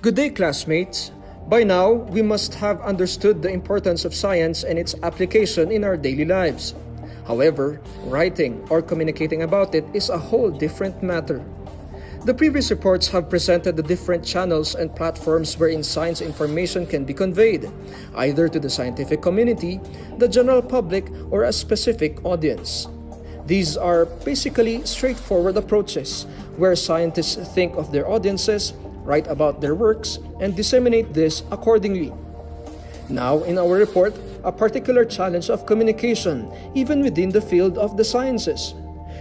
Good day, classmates. By now, we must have understood the importance of science and its application in our daily lives. However, writing or communicating about it is a whole different matter. The previous reports have presented the different channels and platforms wherein science information can be conveyed, either to the scientific community, the general public, or a specific audience. These are basically straightforward approaches where scientists think of their audiences, write about their works, and disseminate this accordingly. Now, in our report, a particular challenge of communication, even within the field of the sciences.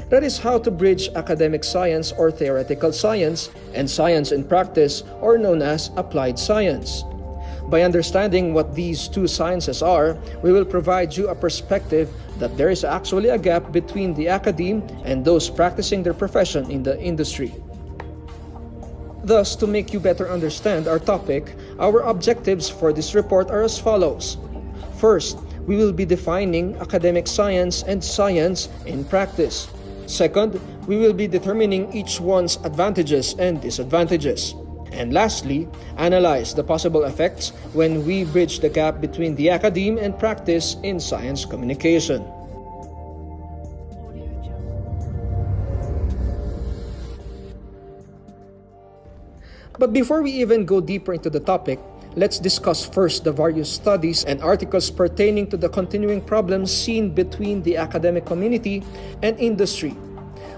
That is how to bridge academic science or theoretical science and science in practice, or known as applied science. By understanding what these two sciences are, we will provide you a perspective that there is actually a gap between the academe and those practicing their profession in the industry. Thus, to make you better understand our topic, our objectives for this report are as follows. First, we will be defining academic science and science in practice. Second, we will be determining each one's advantages and disadvantages. And lastly, analyze the possible effects when we bridge the gap between the academe and practice in science communication. But before we even go deeper into the topic, let's discuss first the various studies and articles pertaining to the continuing problems seen between the academic community and industry.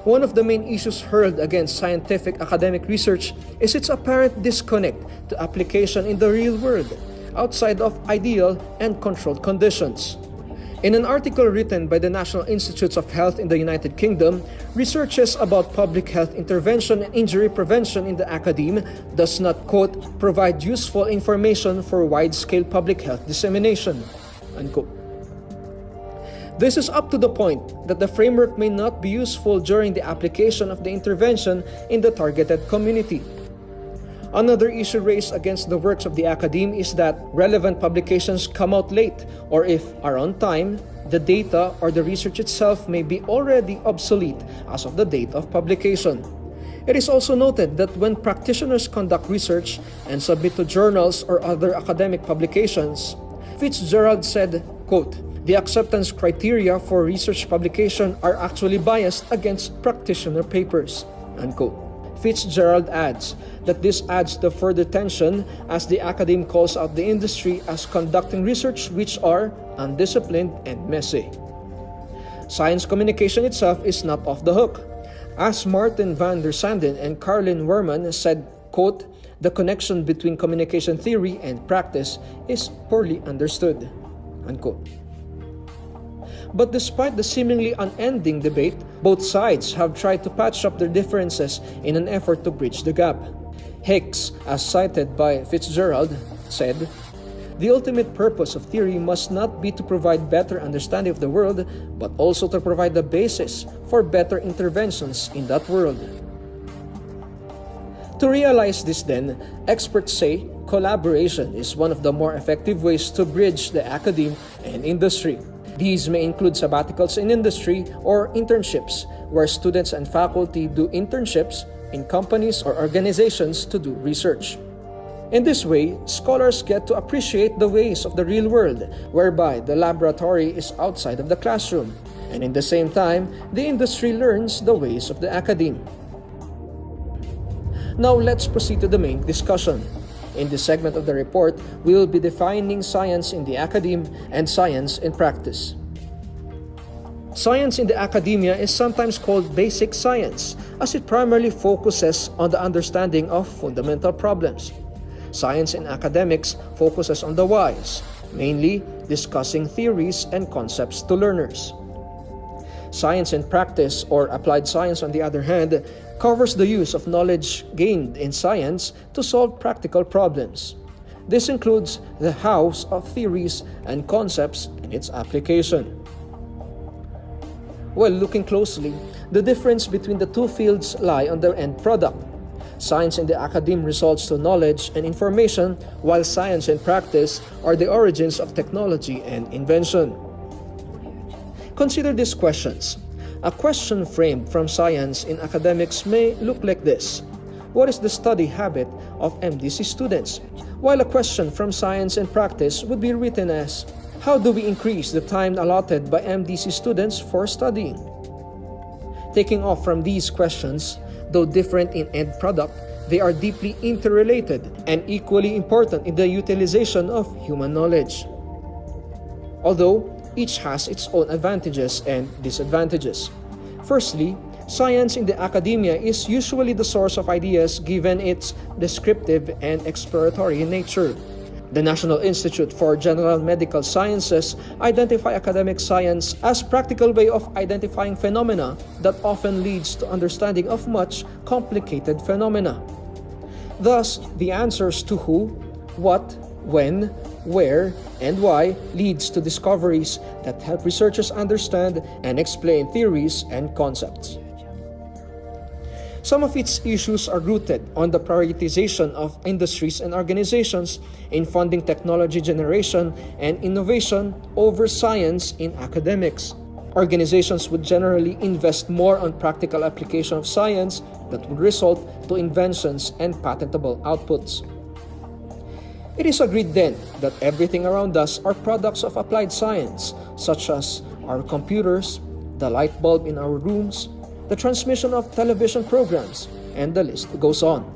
One of the main issues hurled against scientific academic research is its apparent disconnect to application in the real world, outside of ideal and controlled conditions. In an article written by the National Institutes of Health in the United Kingdom, researches about public health intervention and injury prevention in the academe does not, quote, provide useful information for wide-scale public health dissemination, unquote. This is up to the point that the framework may not be useful during the application of the intervention in the targeted community. Another issue raised against the works of the academe is that relevant publications come out late, or if are on time, the data or the research itself may be already obsolete as of the date of publication. It is also noted that when practitioners conduct research and submit to journals or other academic publications, Fitzgerald said, quote, "The acceptance criteria for research publication are actually biased against practitioner papers," unquote. Fitzgerald adds that this adds to further tension as the academe calls out the industry as conducting research which are undisciplined and messy. Science communication itself is not off the hook. As Martin van der Sanden and Carlin Werman said, quote, "The connection between communication theory and practice is poorly understood," unquote. But despite the seemingly unending debate, both sides have tried to patch up their differences in an effort to bridge the gap. Hicks, as cited by Fitzgerald, said, "The ultimate purpose of theory must not be to provide better understanding of the world, but also to provide the basis for better interventions in that world." To realize this then, experts say collaboration is one of the more effective ways to bridge the academe and industry. These may include sabbaticals in industry or internships, where students and faculty do internships in companies or organizations to do research. In this way, scholars get to appreciate the ways of the real world, whereby the laboratory is outside of the classroom, and in the same time, the industry learns the ways of the academe. Now let's proceed to the main discussion. In this segment of the report, we will be defining science in the academe and science in practice. Science in the academia is sometimes called basic science, as it primarily focuses on the understanding of fundamental problems. Science in academics focuses on the whys, mainly discussing theories and concepts to learners. Science in practice, or applied science on the other hand, covers the use of knowledge gained in science to solve practical problems. This includes the hows of theories and concepts and its application. Well, looking closely, the difference between the two fields lie on the end product. Science in the academe results to knowledge and information, while science in practice are the origins of technology and invention. Consider these questions. A question framed from science in academics may look like this. what is the study habit of MDC students? While a question from Science and Practice would be written as, how do we increase the time allotted by MDC students for studying? Taking off from these questions, though different in end product, they are deeply interrelated and equally important in the utilization of human knowledge. Although each has its own advantages and disadvantages. Firstly, science in the academia is usually the source of ideas given its descriptive and exploratory nature. The National Institute for General Medical Sciences identify academic science as practical way of identifying phenomena that often leads to understanding of much complicated phenomena. Thus, the answers to who, what, when, where, and why leads to discoveries that help researchers understand and explain theories and concepts. Some of its issues are rooted on the prioritization of industries and organizations in funding technology generation and innovation over science in academics. Organizations would generally invest more on practical application of science that would result to inventions and patentable outputs. It is agreed then that everything around us are products of applied science, such as our computers, the light bulb in our rooms, the transmission of television programs, and the list goes on.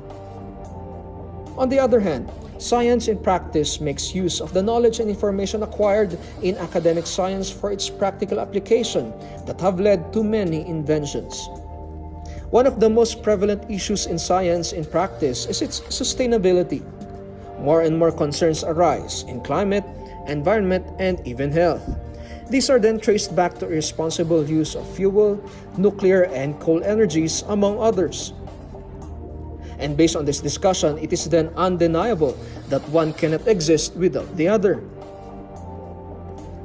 On the other hand, science in practice makes use of the knowledge and information acquired in academic science for its practical application that have led to many inventions. One of the most prevalent issues in science in practice is its sustainability. More and more concerns arise in climate, environment, and even health. These are then traced back to irresponsible use of fuel, nuclear, and coal energies, among others. And based on this discussion, it is then undeniable that one cannot exist without the other.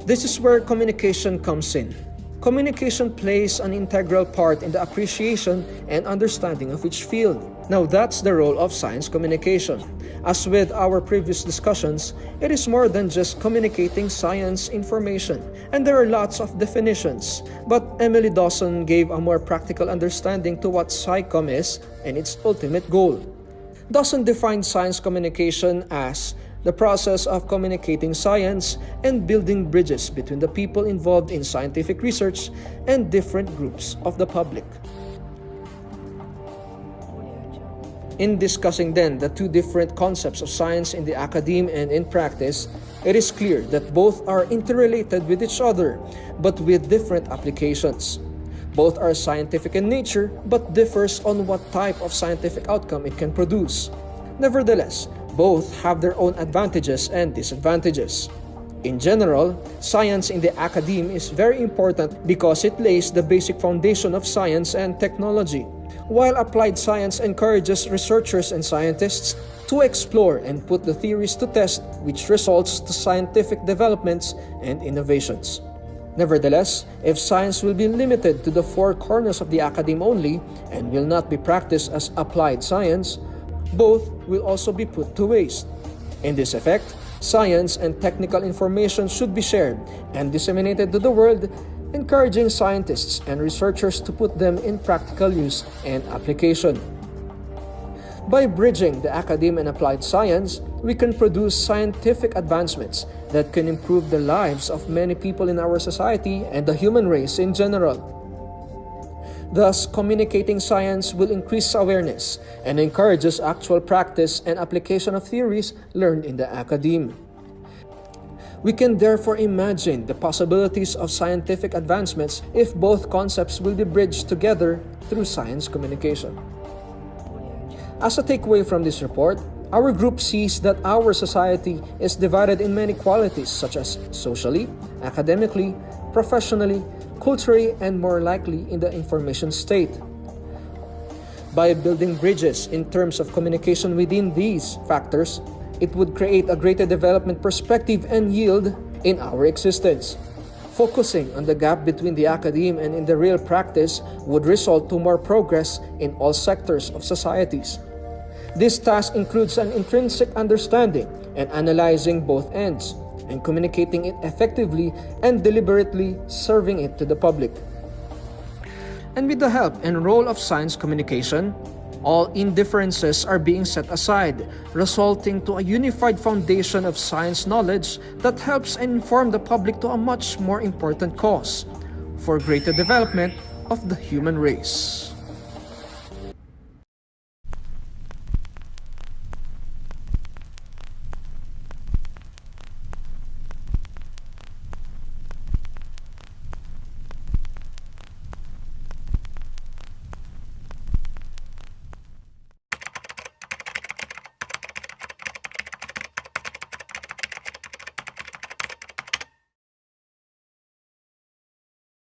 This is where communication comes in. Communication plays an integral part in the appreciation and understanding of each field. Now that's the role of science communication. As with our previous discussions, it is more than just communicating science information, and there are lots of definitions. But Emily Dawson gave a more practical understanding to what SciComm is and its ultimate goal. Dawson defined science communication as the process of communicating science and building bridges between the people involved in scientific research and different groups of the public. In discussing then the two different concepts of science in the academe and in practice, it is clear that both are interrelated with each other, but with different applications. Both are scientific in nature, but differs on what type of scientific outcome it can produce. Nevertheless, both have their own advantages and disadvantages. In general, science in the academe is very important because it lays the basic foundation of science and technology, while applied science encourages researchers and scientists to explore and put the theories to test, which results to scientific developments and innovations. Nevertheless, if science will be limited to the four corners of the academe only and will not be practiced as applied science, both will also be put to waste. In this effect, science and technical information should be shared and disseminated to the world, encouraging scientists and researchers to put them in practical use and application. By bridging the academe and applied science, we can produce scientific advancements that can improve the lives of many people in our society and the human race in general. Thus, communicating science will increase awareness and encourages actual practice and application of theories learned in the academe. We can therefore imagine the possibilities of scientific advancements if both concepts will be bridged together through science communication. As a takeaway from this report, our group sees that our society is divided in many qualities such as socially, academically, professionally, culturally, and more likely in the information state. By building bridges in terms of communication within these factors, it would create a greater development perspective and yield in our existence. Focusing on the gap between the academe and in the real practice would result to more progress in all sectors of societies. This task includes an intrinsic understanding and analyzing both ends, and communicating it effectively and deliberately serving it to the public. And with the help and role of science communication, All indifferences are being set aside, resulting to a unified foundation of science knowledge that helps inform the public to a much more important cause, for greater development of the human race.